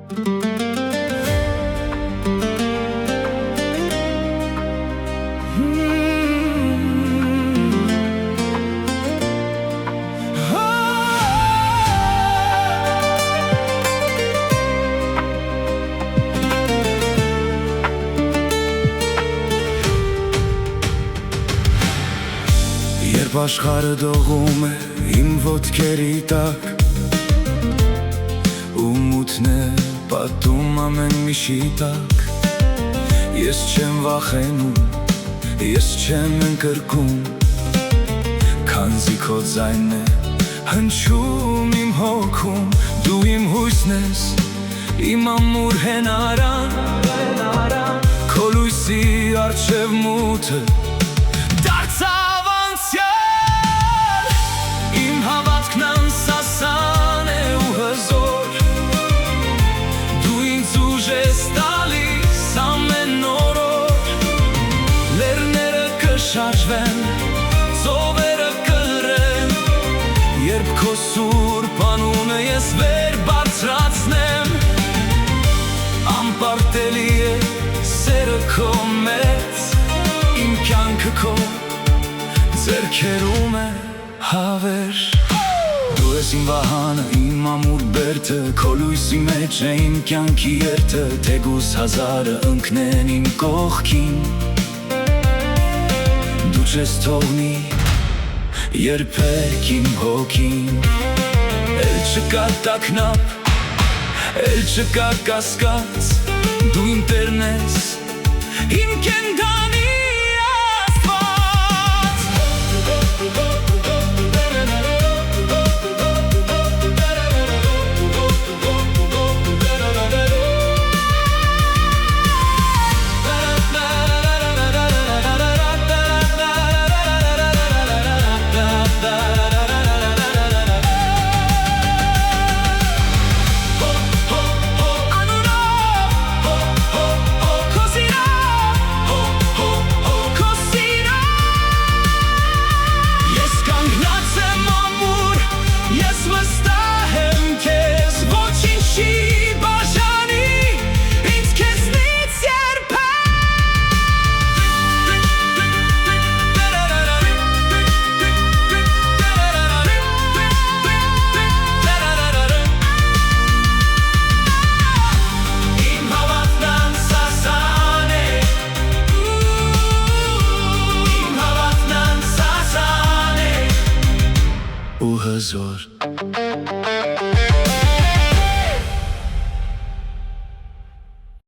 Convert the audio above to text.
Երբ աշխարհը դողում է իմ ոտքերի տակ ու մութն է պատում ամեն մի շիտակ, ես չեմ վախենում, ես չեմ ընկրկում, քանզի քո ձայնն է հնչում իմ հոգում, դու իմ հույսն ես, իմ ամուր հենարան, քո լույսի առջև մութը դարձավ անցյալ, իմ հավատքն անսասան է ու հզոր, դու ինձ ուժ ես տալիս ամեն օրոր, լեռները կշարժվեն, ծովերը կլռեն, երբ քո սուրբ անունը ես վեր բարձրացնեմ, անպարտելի է սերը քո մեծ, իմ կյանքը քո ձեռքերում է հավերժ, դու ես իմ վահանը, իմ ամուր բերդը, քո լույսի մեջ է իմ կյանքի երթը, թեկուզ հազարը ընկնեն իմ կողքին, դու չես թողնի երբեք իմ հոգին, էլ չկա տագնապ, էլ չկա կասկած, դու իմ տերն ես, իմ կենդան